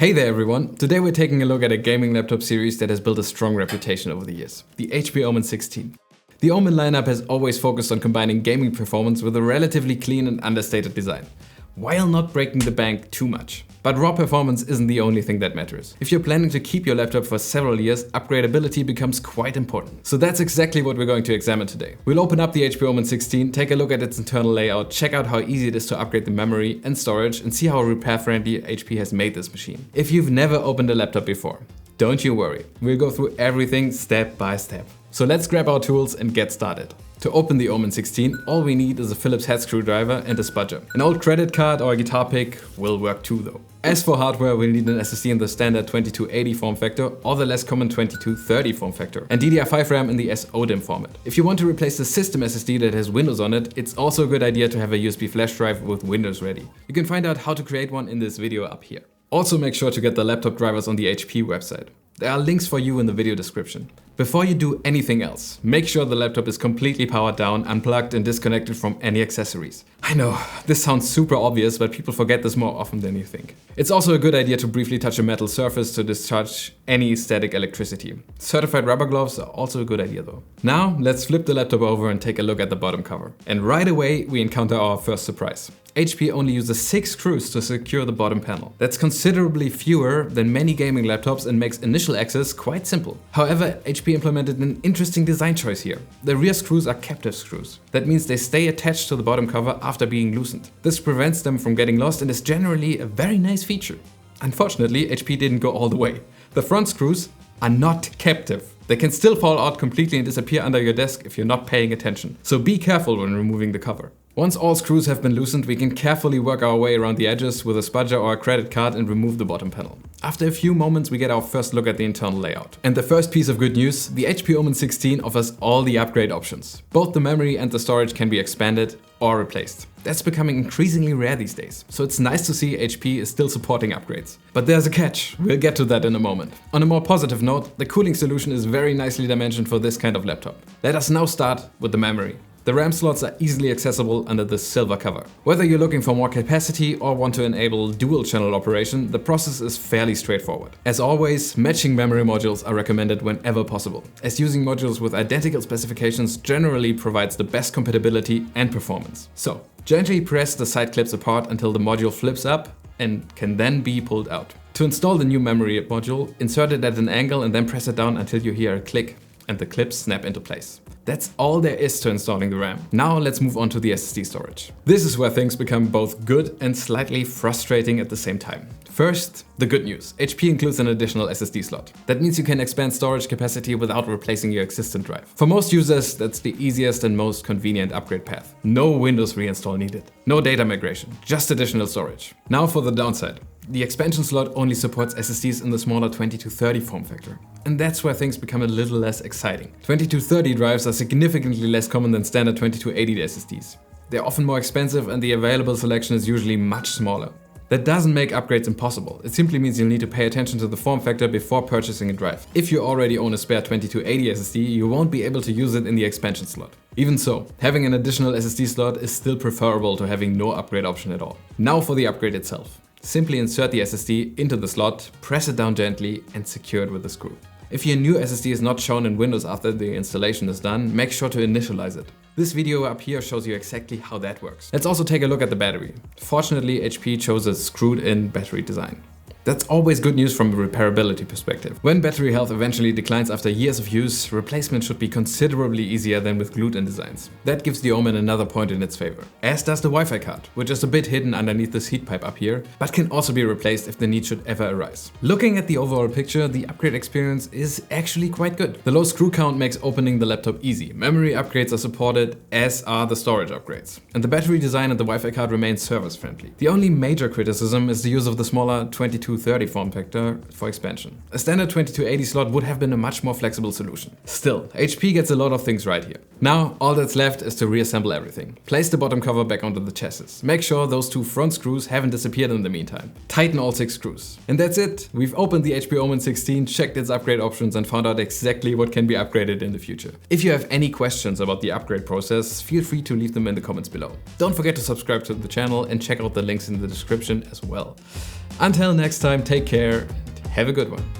Hey there everyone! Today we're taking a look at a gaming laptop series that has built a strong reputation over the years, the HP OMEN 16. The OMEN lineup has always focused on combining gaming performance with a relatively clean and understated design, while not breaking the bank too much. But raw performance isn't the only thing that matters. If you're planning to keep your laptop for several years, upgradeability becomes quite important. So that's exactly what we're going to examine today. We'll open up the HP OMEN 16, take a look at its internal layout, check out how easy it is to upgrade the memory and storage, and see how repair-friendly HP has made this machine. If you've never opened a laptop before, don't you worry. We'll go through everything step by step. So let's grab our tools and get started. To open the OMEN 16, all we need is a Phillips head screwdriver and a spudger. An old credit card or a guitar pick will work too though. As for hardware, we'll need an SSD in the standard 2280 form factor or the less common 2230 form factor, and DDR5 RAM in the SO-DIMM format. If you want to replace the system SSD that has Windows on it, it's also a good idea to have a USB flash drive with Windows ready. You can find out how to create one in this video up here. Also make sure to get the laptop drivers on the HP website. There are links for you in the video description. Before you do anything else, make sure the laptop is completely powered down, unplugged and disconnected from any accessories. I know, this sounds super obvious, but people forget this more often than you think. It's also a good idea to briefly touch a metal surface to discharge any static electricity. Certified rubber gloves are also a good idea though. Now, let's flip the laptop over and take a look at the bottom cover. And right away, we encounter our first surprise. HP only uses 6 screws to secure the bottom panel. That's considerably fewer than many gaming laptops and makes initial access quite simple. However, HP implemented an interesting design choice here. The rear screws are captive screws. That means they stay attached to the bottom cover after being loosened. This prevents them from getting lost and is generally a very nice feature. Unfortunately, HP didn't go all the way. The front screws are not captive. They can still fall out completely and disappear under your desk if you're not paying attention. So be careful when removing the cover. Once all screws have been loosened, we can carefully work our way around the edges with a spudger or a credit card and remove the bottom panel. After a few moments, we get our first look at the internal layout. And the first piece of good news, the HP OMEN 16 offers all the upgrade options. Both the memory and the storage can be expanded or replaced. That's becoming increasingly rare these days, so it's nice to see HP is still supporting upgrades. But there's a catch, we'll get to that in a moment. On a more positive note, the cooling solution is very nicely dimensioned for this kind of laptop. Let us now start with the memory. The RAM slots are easily accessible under this silver cover. Whether you're looking for more capacity or want to enable dual channel operation, the process is fairly straightforward. As always, matching memory modules are recommended whenever possible, as using modules with identical specifications generally provides the best compatibility and performance. So, gently press the side clips apart until the module flips up and can then be pulled out. To install the new memory module, insert it at an angle and then press it down until you hear a click and the clips snap into place. That's all there is to installing the RAM. Now let's move on to the SSD storage. This is where things become both good and slightly frustrating at the same time. First, the good news. HP includes an additional SSD slot. That means you can expand storage capacity without replacing your existing drive. For most users, that's the easiest and most convenient upgrade path. No Windows reinstall needed. No data migration, just additional storage. Now for the downside. The expansion slot only supports SSDs in the smaller 2230 form factor. And that's where things become a little less exciting. 2230 drives are significantly less common than standard 2280 SSDs. They're often more expensive and the available selection is usually much smaller. That doesn't make upgrades impossible. It simply means you'll need to pay attention to the form factor before purchasing a drive. If you already own a spare 2280 SSD, you won't be able to use it in the expansion slot. Even so, having an additional SSD slot is still preferable to having no upgrade option at all. Now for the upgrade itself. Simply insert the SSD into the slot, press it down gently and secure it with a screw. If your new SSD is not shown in Windows after the installation is done, make sure to initialize it. This video up here shows you exactly how that works. Let's also take a look at the battery. Fortunately, HP chose a screwed-in battery design. That's always good news from a repairability perspective. When battery health eventually declines after years of use, replacement should be considerably easier than with glued-in designs. That gives the OMEN another point in its favor. As does the Wi-Fi-Card, which is a bit hidden underneath this heat pipe up here, but can also be replaced if the need should ever arise. Looking at the overall picture, the upgrade experience is actually quite good. The low screw count makes opening the laptop easy. Memory upgrades are supported, as are the storage upgrades. And the battery design and the Wi-Fi card remain service-friendly. The only major criticism is the use of the smaller 2230 form factor for expansion. A standard 2280 slot would have been a much more flexible solution. Still, HP gets a lot of things right here. Now, all that's left is to reassemble everything. Place the bottom cover back onto the chassis. Make sure those 2 front screws haven't disappeared in the meantime. Tighten all 6 screws. And that's it. We've opened the HP OMEN 16, checked its upgrade options and found out exactly what can be upgraded in the future. If you have any questions about the upgrade process, feel free to leave them in the comments below. Don't forget to subscribe to the channel and check out the links in the description as well. Until next time, take care and have a good one.